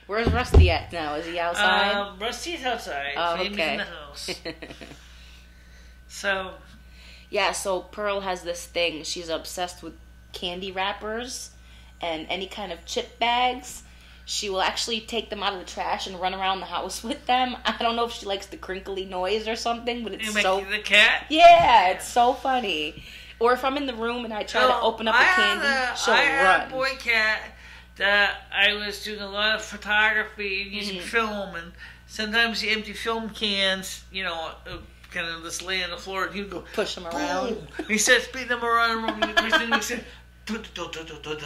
Where's Rusty at now? Is he outside? Rusty's outside. Oh, Amy's okay. in the house. So... Yeah, so Pearl has this thing. She's obsessed with candy wrappers and any kind of chip bags. She will actually take them out of the trash and run around the house with them. I don't know if she likes the crinkly noise or something, but it's so... The cat? Yeah, it's so funny. Or if I'm in the room and I try to open up a candy, she'll run. I had a boy cat that I was doing a lot of photography and using film, and sometimes the empty film cans, kind of just lay on the floor, and he'd go... Push them around. Boom. He starts beating them around, and he said...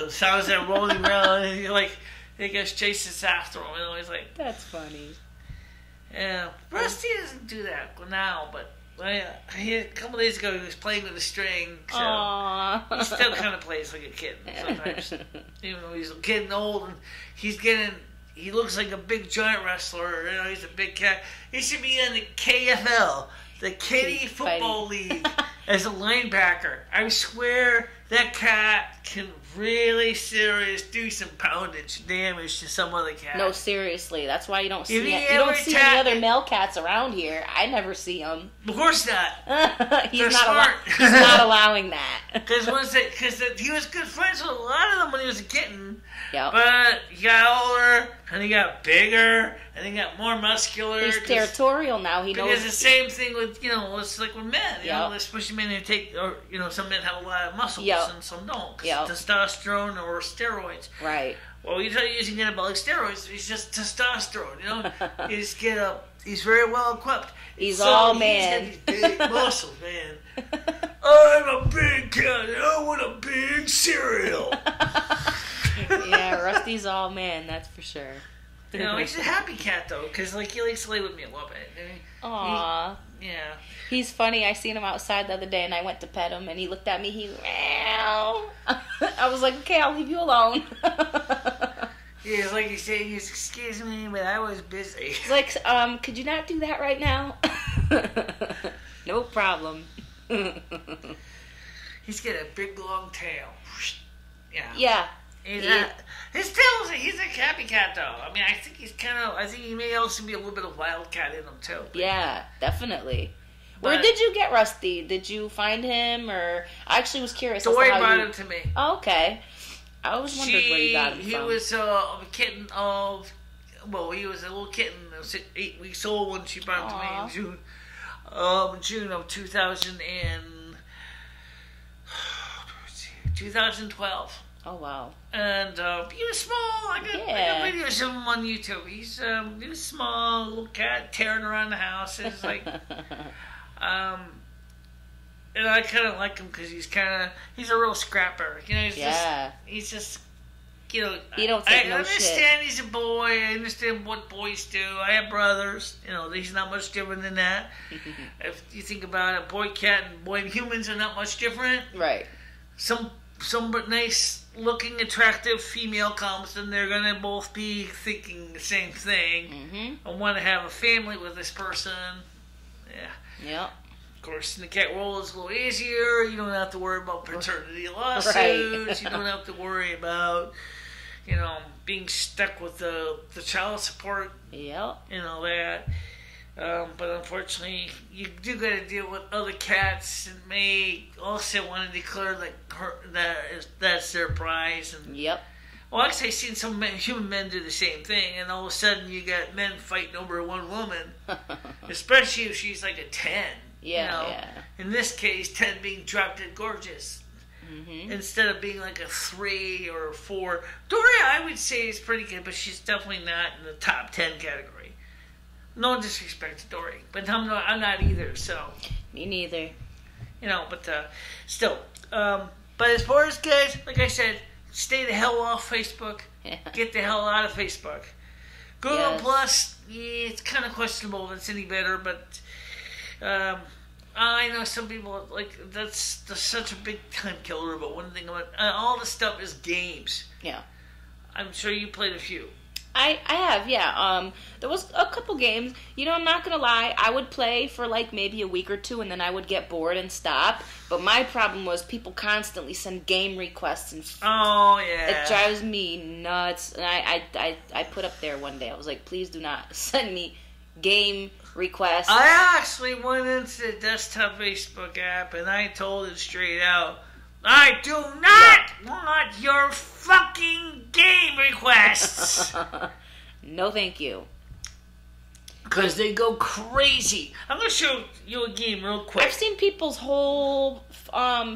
Sounds that rolling around, and he gets chases after him, he's like... That's funny. Yeah, Rusty doesn't do that now, but a couple of days ago he was playing with a string, so Aww. he still kind of plays like a kid sometimes, even though he's getting old and he looks like a big giant wrestler. He's a big cat. He should be in the KFL, the Kitty Football League, as a linebacker. I swear that cat can really do some poundage damage to some other cat. No, seriously. That's why you don't see You any other male cats around here. I never see them. Of course not. He's not allowing that. Because he was good friends with a lot of them when he was a kitten. Yep. But he got older, and he got bigger, and he got more muscular. He's territorial now. He knows. Because the same thing with, it's like with men. Yep. Especially men who take, or, some men have a lot of muscles, Yep. and some don't. Yep. Testosterone or steroids. Right. Well, he's not using anabolic steroids. He's just testosterone, He's very well equipped. He's all man. He's got these big muscles, man. I'm a big cat. I want a big cereal. Yeah, Rusty's all man, that's for sure. He's a happy cat, though, because, he likes to lay with me a little bit. Aww. Yeah. He's funny. I seen him outside the other day, and I went to pet him, and he looked at me. He meow. I was like, okay, I'll leave you alone. Yeah, it's like he's saying, excuse me, but I was busy. He's like, could you not do that right now? No problem. He's got a big, long tail. Yeah. Yeah. His tail, he's a happy cat, though. I mean, I think he may also be a little bit of wildcat in him, too. Yeah, definitely. Where did you get Rusty? Did you find him, or... I actually was curious. Dory brought him to me. Oh, okay. I always wondered where you got him from. He was a kitten of... Well, he was a little kitten. It was 8 weeks old when she brought him to me in June of 2012. Oh, wow. And he was small. I got videos of him on YouTube. He was small, little cat tearing around the house. It's like... and I kind of like him because he's a real scrapper. He's just, he don't take no I understand he's a boy. I understand what boys do. I have brothers. He's not much different than that. If you think about it, boy cat and boy humans are not much different. Right. Some nice looking, attractive female comes, and they're going to both be thinking the same thing. Mm-hmm. I want to have a family with this person. Yeah. Yep. Of course, in the cat world, it's a little easier. You don't have to worry about paternity lawsuits. Right. You don't have to worry about, being stuck with the child support. Yep. That. But unfortunately, you do got to deal with other cats and may also want to declare that's their prize. And, yep. Well, actually, I've seen some human men do the same thing, and all of a sudden you got men fighting over one woman, especially if she's like a 10. Yeah. In this case, 10 being drop dead gorgeous. Mm-hmm. Instead of being like a 3 or 4. Dory, I would say, is pretty good, but she's definitely not in the top 10 category. No disrespect to Dory, but I'm not either, so. Me neither. But still. But as far as guys, like I said, stay the hell off Facebook. Yeah. Get the hell out of Facebook. Google Plus, it's kind of questionable if it's any better, but I know some people, that's such a big time killer, but one thing about all the stuff is games. Yeah. I'm sure you played a few. I have, yeah. There was a couple games. You know, I'm not gonna lie. I would play for like maybe a week or two, and then I would get bored and stop. But my problem was people constantly send game requests, and oh yeah, it drives me nuts. And I put up there one day. I was like, please do not send me game requests. I actually went into the desktop Facebook app and I told it straight out, I do not want your fucking game requests. No, thank you. Because they go crazy. I'm going to show you a game real quick. I've seen people's whole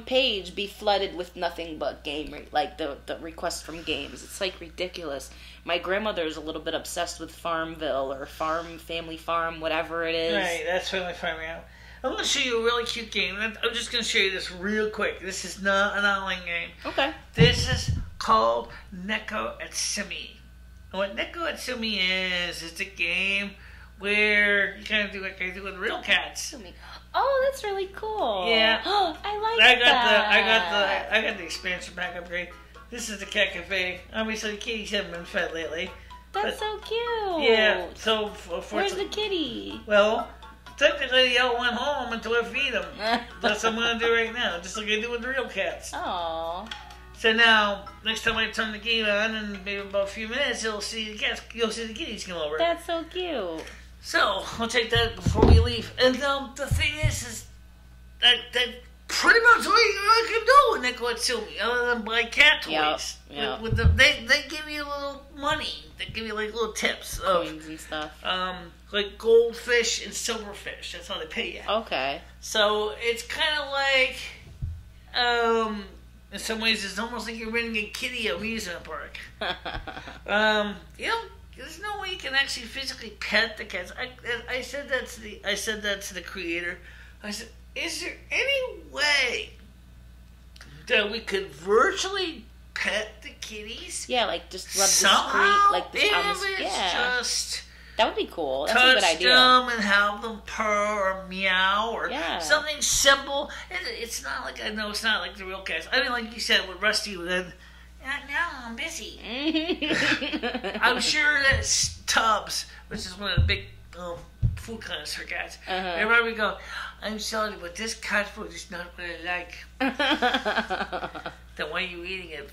page be flooded with nothing but game, like the requests from games. It's like ridiculous. My grandmother's a little bit obsessed with Farmville or Family Farm, whatever it is. Right, that's Family Farm, yeah. I'm going to show you a really cute game. I'm just going to show you this real quick. This is not an online game. Okay. This is called Neko Atsumi. And what Neko Atsumi is a game where you kind of do like I do with real cats. Oh, that's really cool. Yeah. Oh, I like that. I got the expansion pack upgrade. This is the cat cafe. Obviously, the kitties haven't been fed lately. That's so cute. Yeah. So where's the kitty? Well, technically, they all went home until I feed them. That's what I'm gonna do right now, just like I do with the real cats. Aww. So now, next time I turn the game on, in maybe about a few minutes, you'll see the kitties come over. That's so cute. So I'll take that before we leave. And the thing is that pretty much all you can do with Neko Atsumi, other than buy cat toys. Yep. They give you a little money. They give you like little tips of coins and stuff. Like goldfish and silverfish. That's how they pay you. Okay. So it's kind of like, in some ways, it's almost like you're renting a kiddie amusement park. You know. There's no way you can actually physically pet the cats. I said that to the creator. I said, is there any way that we could virtually pet the kitties? Yeah, like just rub somehow, the street, like the on the just that would be cool. That's a good idea. Touch them and have them purr or meow or something simple. It's not like it's not like the real cats. I mean, like you said with Rusty with. Now I'm busy. I'm sure that Tubbs, which is one of the big food connoisseur cats, everybody would go, I'm sorry, but this cat food is not what I like. Then why are you eating it?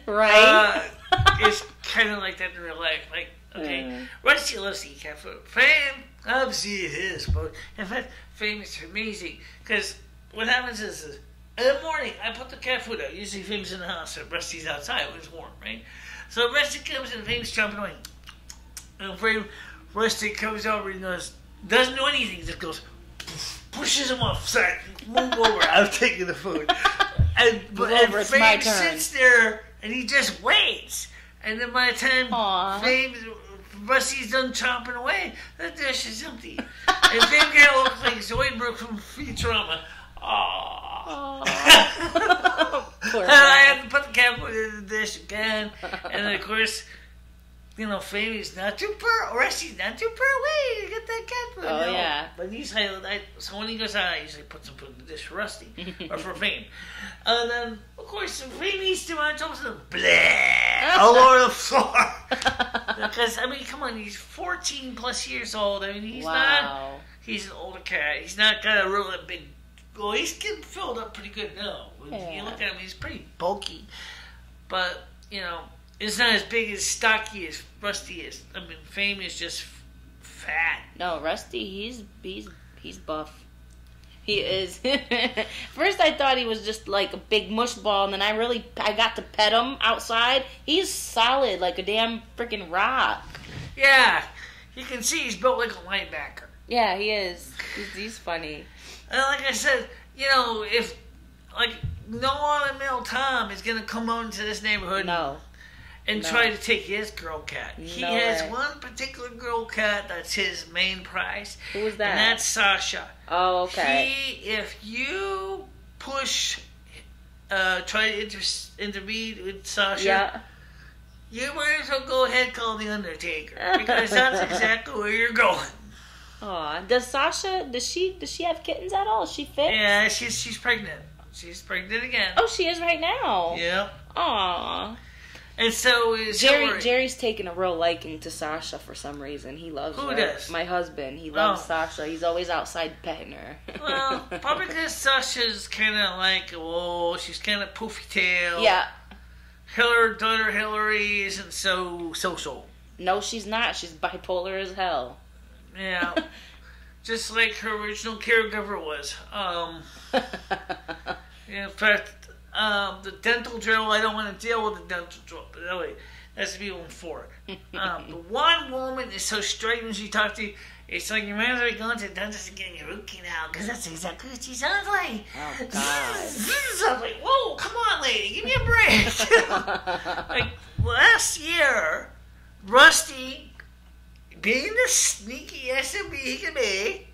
Right? It's kind of like that in real life. Like, okay, Rusty loves to eat cat food. Fame, obviously it is, but in fact, Fame is amazing. Because what happens is in the morning, I put the cat food out. Usually Fame's in the house, and Rusty's outside when it's warm, right? So Rusty comes and Fame's chomping away. And Rusty comes over and doesn't do anything, just goes, pushes him off, sorry, move over, I'm taking the food. And Fame sits there, and he just waits. And then by the time Rusty's done chomping away, the dish is empty. And Fame kind of looks like Zoidberg from Futurama. Aww. And I had to put the cat food in the dish again. And then, of course, Fame is not too far. Rusty's not too far away to get that cat food. Oh, yeah. But so when he goes out, I usually put some food in the dish for Rusty or for Fame. And then, of course, if Fame eats too much, all of a sudden, blah, all over the floor. Because, I mean, come on, he's 14 plus years old. I mean, he's an older cat. He's not got a really big. Well, he's getting filled up pretty good now. When you look at him, he's pretty bulky. But, it's not as big as stocky as Rusty is. I mean, Fame is just fat. No, Rusty, he's buff. He is. First I thought he was just like a big mush ball, and then I got to pet him outside. He's solid, like a damn freaking rock. Yeah, you can see he's built like a linebacker. Yeah, he is. He's funny. And like I said, if no other male Tom is gonna come out into this neighborhood and try to take his girl cat. He has one particular girl cat that's his main prize. Who is that? And that's Sasha. Oh, okay. If you push, try to intervene with Sasha, you might as well go ahead and call the Undertaker, because that's exactly where you're going. Aw, does she have kittens at all? Is she fit? Yeah, she's pregnant. She's pregnant again. Oh, she is right now. Yeah. Aw. And so is Jerry's taken a real liking to Sasha for some reason. He loves her. Who does? My husband. He loves Sasha. He's always outside petting her. Well, probably because Sasha's kind of like, she's kind of poofy tail. Yeah. Her daughter Hillary isn't so social. No, she's not. She's bipolar as hell. Yeah. Just like her original caregiver was. In fact, the dental drill, I don't want to deal with the dental drill. But anyway, that's people in four. The one woman is so straight when she talks to you. It's like you might as well be going to the dentist and getting a root canal, because that's exactly what she sounds like. Oh, God. Sounds like, whoa, come on, lady, give me a break. Like, last year, Rusty, being the sneaky SMB he can be,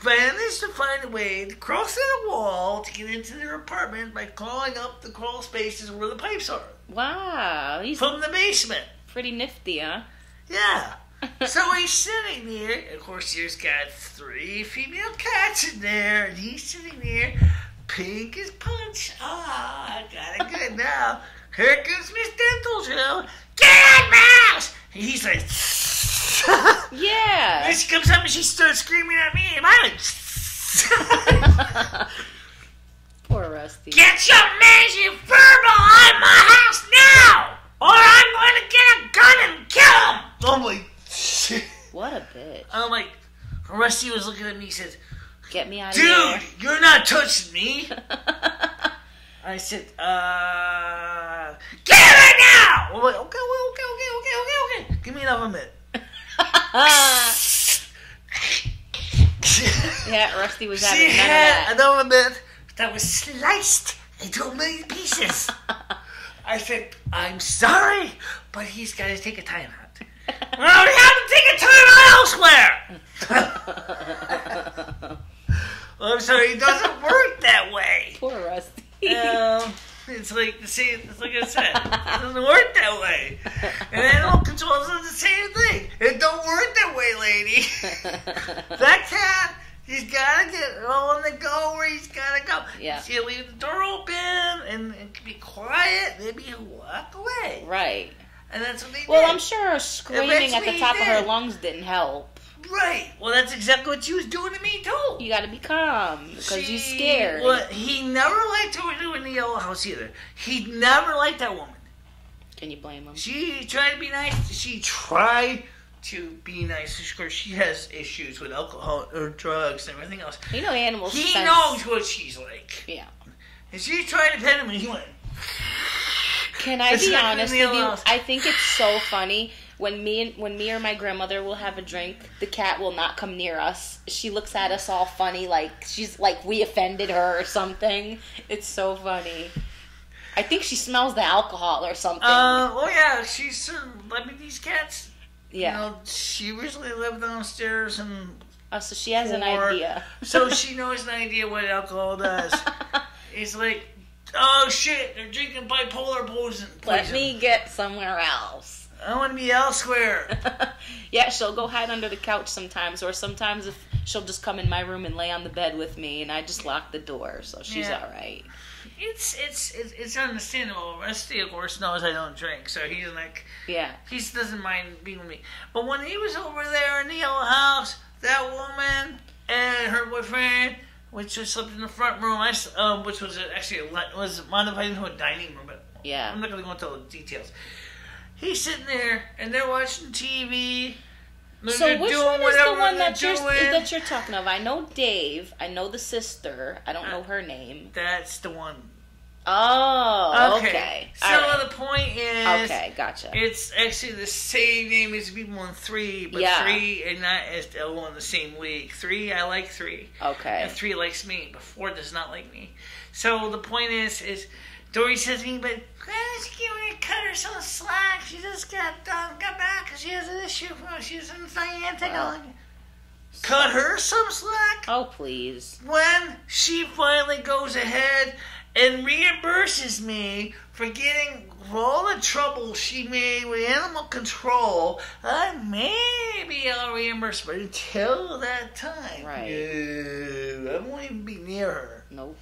managed to find a way to cross through the wall to get into their apartment by clawing up the crawl spaces where the pipes are. Wow. He's from the basement. Pretty nifty, huh? Yeah. So he's sitting there. Of course, there's got 3 female cats in there, and he's sitting there, pink as punch. I got it good now. Here comes Miss Dental Joe. Get out, mouse! And he's like, yeah. And she comes up and she starts screaming at me, and I'm like, poor Rusty. Get your mangy furball out of my house now, or I'm going to get a gun and kill him. I'm like, what a bitch. I'm like, Rusty was looking at me, he said, get me out of here. Dude, you're not touching me. I said, get her right now! I'm like, okay. Give me another minute. Yeah, Rusty was having none of that. Another minute that was sliced into a million pieces. I said, I'm sorry, but he's got to take a time out. Well, we have to take a time out elsewhere. Well, I'm sorry, it doesn't work that way. Poor Rusty. It's like the same. It's like I said, it doesn't work that way. And animal control is the same thing. It don't work that way, lady. That cat, he's gotta get on the go where he's gotta go. Yeah. So you leave the door open and be quiet. Maybe he'll walk away. Right. And that's what they did. Well, I'm sure screaming at the top of her lungs didn't help. Right. Well, that's exactly what she was doing to me, too. You gotta be calm, because you're scared. Well, he never liked her in the yellow house either. He never liked that woman. Can you blame him? She tried to be nice. She tried to be nice. Of course, she has issues with alcohol or drugs and everything else. You know animals. He knows what she's like. Yeah. And she tried to pet him, and he went. Can I be honest with you? I think it's so funny. When me or my grandmother will have a drink, the cat will not come near us. She looks at us all funny, like she's like we offended her or something. It's so funny. I think she smells the alcohol or something. Oh yeah, she's these cats. Yeah. You know, she originally lived downstairs and. Oh, so she has an idea. So she knows an idea what alcohol does. It's like, oh shit, they're drinking bipolar poison. Let me get somewhere else. I want to be elsewhere. Yeah, she'll go hide under the couch sometimes, or sometimes if she'll just come in my room and lay on the bed with me, and I just lock the door, so she's all right. It's understandable. Rusty, of course, knows I don't drink, so he's like, he doesn't mind being with me. But when he was over there in the yellow house, that woman and her boyfriend, which was slept in the front room, which was was modified into a dining room, but I'm not going to go into all the details. He's sitting there, and they're watching TV. So which one is the one that you're talking of? I know Dave. I know the sister. I don't know her name. That's the one. Oh, okay. So the point is... Okay, gotcha. It's actually the same name as people in 3, but 3 and not as all in the same league. 3, I like 3. Okay. And 3 likes me, but 4 does not like me. So the point is Dory says to me, but she can't cut her some slack. She just got back because she has an issue. She's in Niantic. Cut her some slack? Oh, please. When she finally goes ahead and reimburses me for all the trouble she made with animal control, maybe I'll reimburse her. But until that time, right. I won't even be near her. Nope.